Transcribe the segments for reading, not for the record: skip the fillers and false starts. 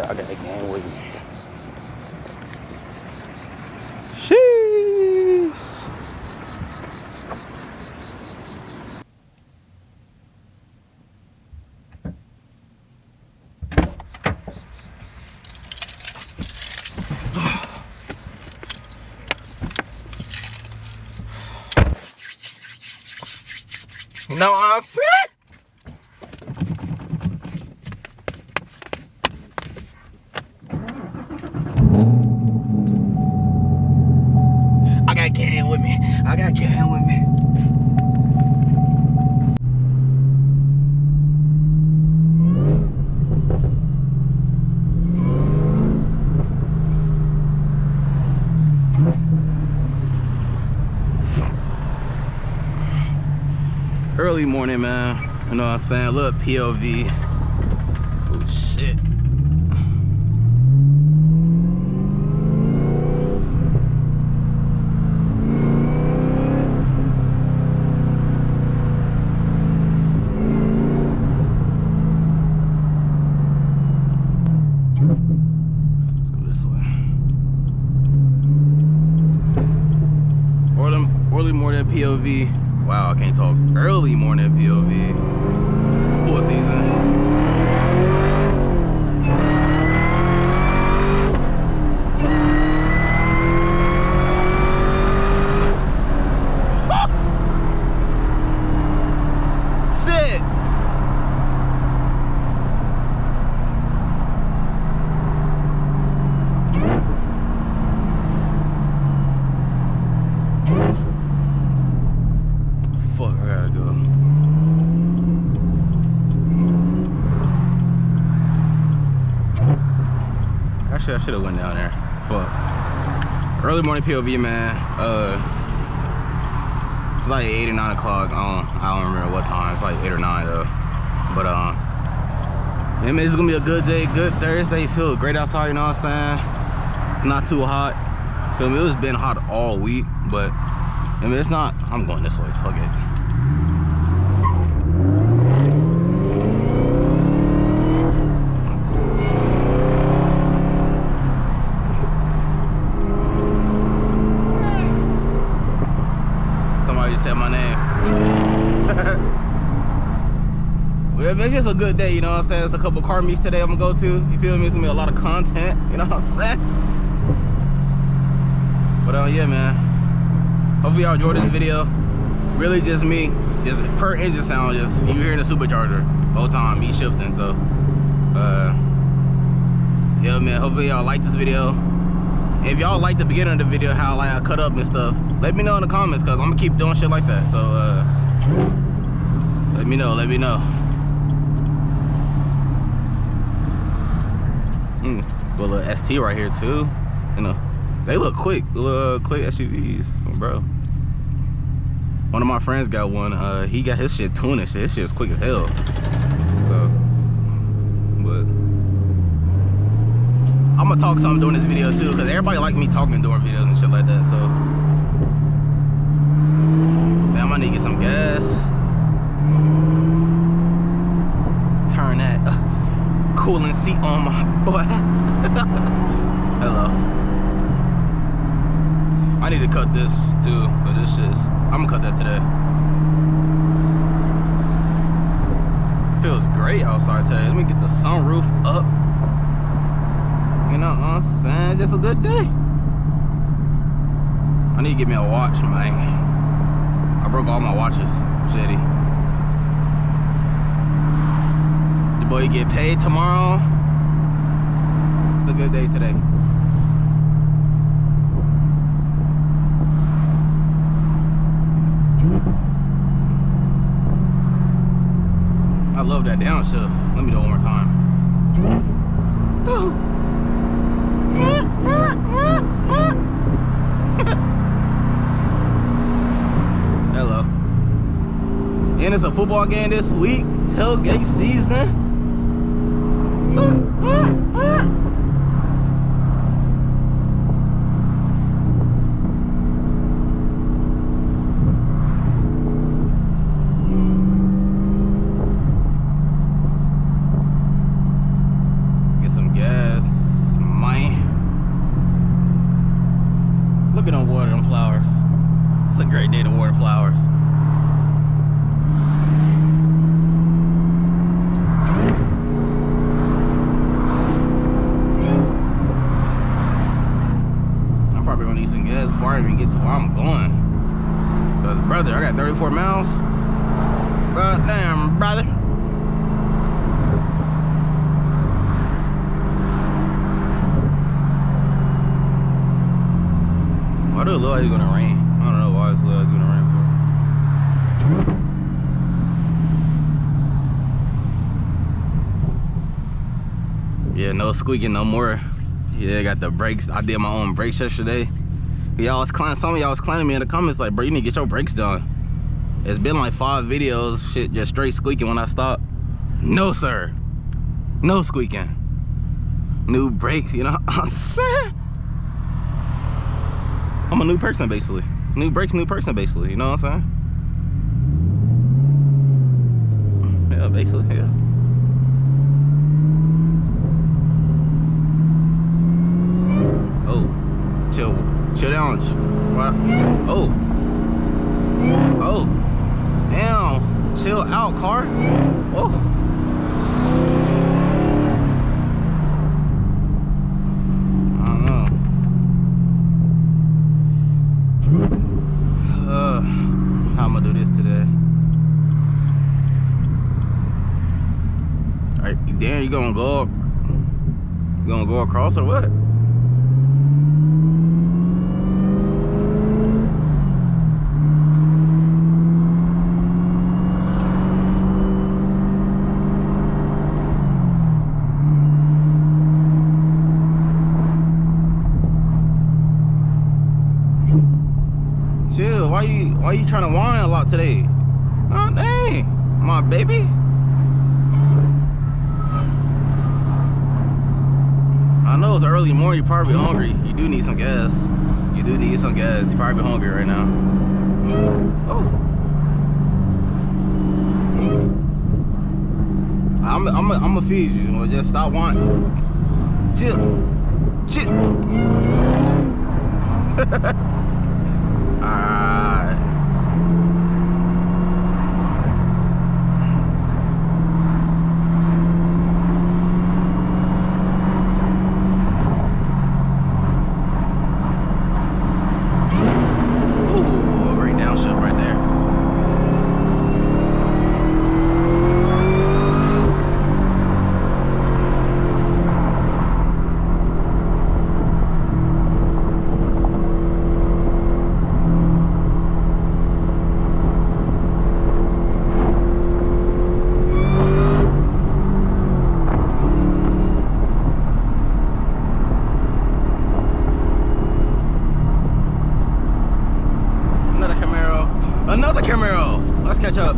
but I got the game with me. Sheesh. You know what I'm saying? I got game with me. I got game with me. Early morning, man. You know what I'm saying? A little POV. Oh shit. Let's go this way. Early morning POV. Wow, I can't talk. Early morning POV. Full season. Sit. Fuck, I gotta go. Actually, I should have went down there. Fuck. Early morning POV, man. It's like 8 or 9 o'clock. I don't remember what time. It's like 8 or 9 though. But I mean, it's gonna be a good day, good Thursday. Feel great outside, you know what I'm saying? It's not too hot. Feel me? It's been hot all week, but I mean, it's not. I'm going this way. Fuck it. Somebody said my name. Well, it's just a good day, you know what I'm saying? There's a couple car meets today I'm gonna go to. You feel me? It's gonna be a lot of content, you know what I'm saying? But yeah, man. Hopefully y'all enjoyed this video. Really just me, just per engine sound, just you hearing the supercharger the whole time, me shifting. So yeah, man, hopefully y'all like this video. And if y'all like the beginning of the video, how like I cut up and stuff, let me know in the comments, cause I'm gonna keep doing shit like that. So let me know. Got a little ST right here too. You know, they look quick, little quick SUVs, bro. One of my friends got one. He got his shit tuning. His shit's quick as hell. So, but I'm gonna talk some during this video too, cause everybody like me talking during videos and shit like that. So, man, I might need to get some gas. Turn that cooling seat on my boy. Hello. I need to cut this too, but this shit's, I'm gonna cut that today. Feels great outside today. Let me get the sunroof up. You know what I'm saying? Just a good day. I need to get me a watch, man. I broke all my watches. Shitty. The boy get paid tomorrow. It's a good day today. I love that downshift. Let me do it one more time. Hello. And it's a football game this week. Tailgate season. Get some gas. look like it's gonna rain. I don't know why it's look like it's gonna rain for. Yeah, no squeaking no more. Yeah, got the brakes. I did my own brakes yesterday. Y'all was some of y'all was clowning me in the comments like, bro, you need to get your brakes done. It's been like 5 videos, shit just straight squeaking when I stop. No sir, no squeaking. New brakes, you know what I'm saying? I'm a new person basically. New brakes, new person basically, you know what I'm saying? Yeah, basically, yeah. Oh, chill down. Oh, damn, chill out, car. Oh, I don't know. How I'm gonna do this today? All right, damn, you gonna go across or what? Chill, why you trying to whine a lot today? Oh dang, my baby. I know it's early morning, you're probably hungry. You do need some gas. You do need some gas. You're probably hungry right now. Oh. I'm gonna feed you. Well, just stop whining. Chill. Alright. Ooh, great downshift right there. Another Camaro. Let's catch up.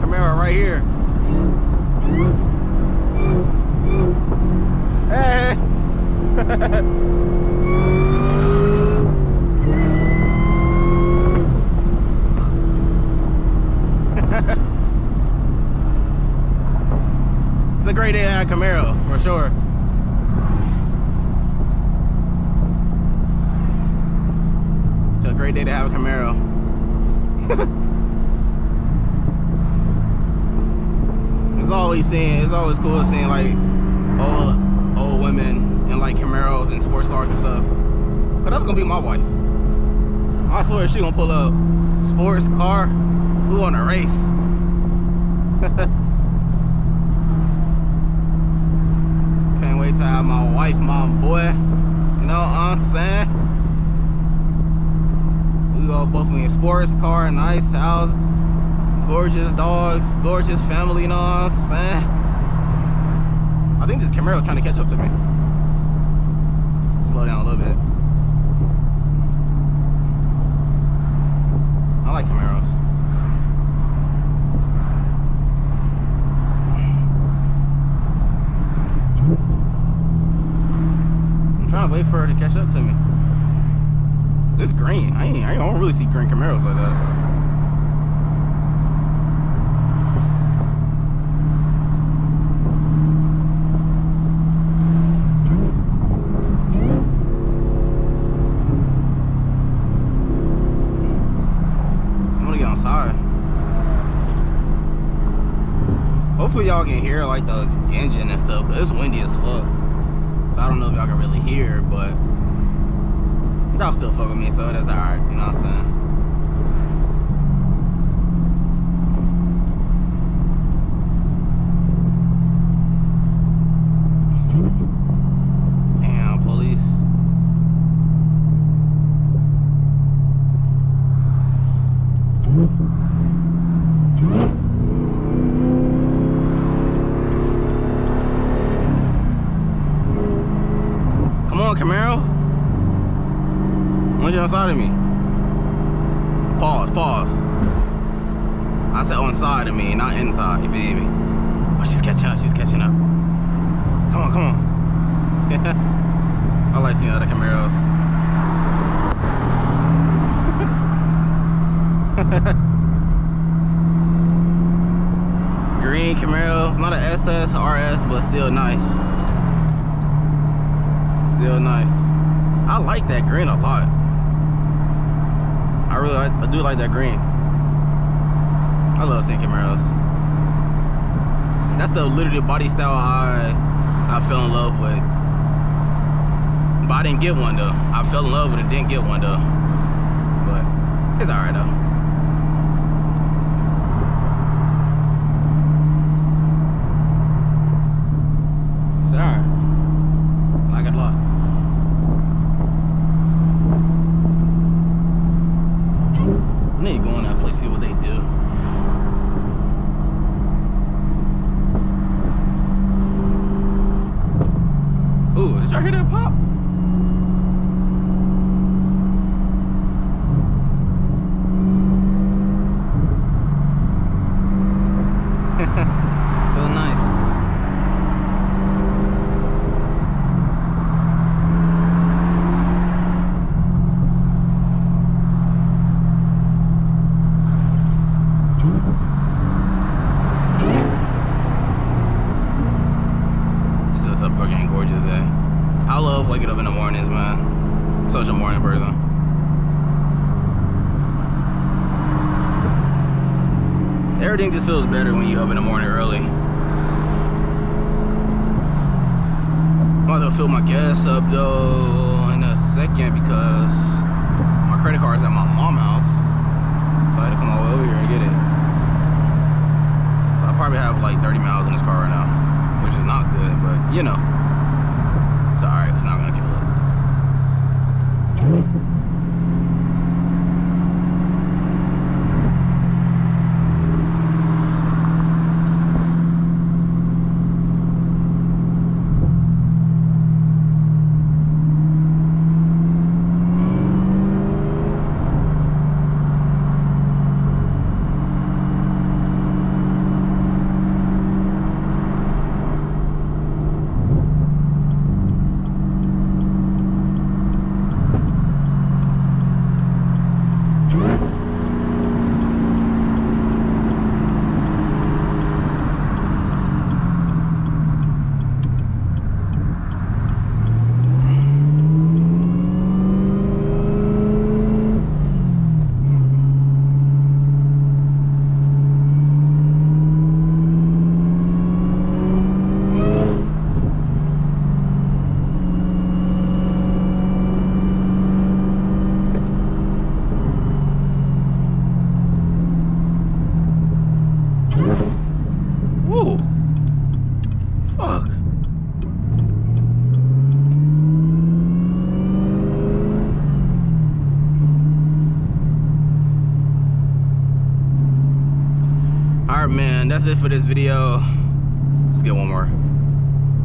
Camaro right here. Hey. It's a great day to have Camaro, for sure. It's a great day to have a Camaro. It's always cool seeing like old women in like Camaros and sports cars and stuff. But that's gonna be my wife. I swear she gonna pull up sports car. We want a race. Can't wait to have my wife, my boy. You know what I'm saying? We go both in a sports car, nice house, gorgeous dogs, gorgeous family, you know what I'm saying? I think this Camaro trying to catch up to me. Slow down a little bit. I like Camaros. I'm trying to wait for her to catch up to me. This green, I don't really see green Camaros like that. Hopefully y'all can hear like the engine and stuff, cause it's windy as fuck. So I don't know if y'all can really hear, but y'all still fuck with me, so that's alright, you know what I'm on, Camaro. Why you on side of me? Pause. I said on side of me, not inside. You feel me? Oh, she's catching up. Come on. I like seeing other Camaros. Green Camaro. It's not an SS, RS, but still nice. I like that green a lot. I do like that green. I love seeing Camaros. That's the literally body style I fell in love with. But I didn't get one though. I fell in love with it, didn't get one though. But it's alright though. It's alright. I like it a lot. I need to go in that place, see what they do. Ooh, did y'all hear that pop? So nice. This is a fucking gorgeous day. I love waking up in the mornings, man. I'm such a morning person. Everything just feels better when you up in the morning early. I'm about to fill my gas up though in a second because my credit card is at my mom's house. So I had to come all the way over here and get it. So I probably have like 30 miles in this car right now, which is not good, but you know. It's alright, it's not gonna kill it. Whoa. Fuck. Alright, man, that's it for this video. Let's get one more.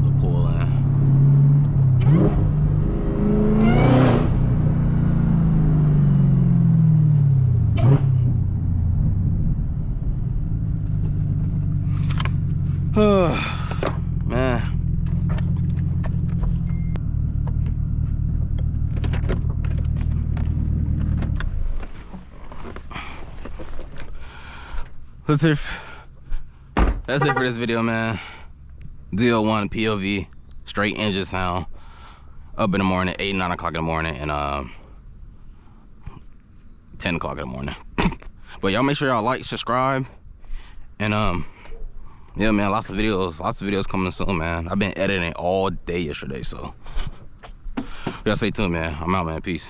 Little pull in. Man. That's it for this video, man. ZL1 POV, straight engine sound. Up in the morning, 8, 9 o'clock in the morning, and 10 o'clock in the morning. But y'all make sure y'all like, subscribe, and yeah, man, lots of videos coming soon, man. I've been editing all day yesterday, so y'all stay tuned, man. I'm out, man. Peace.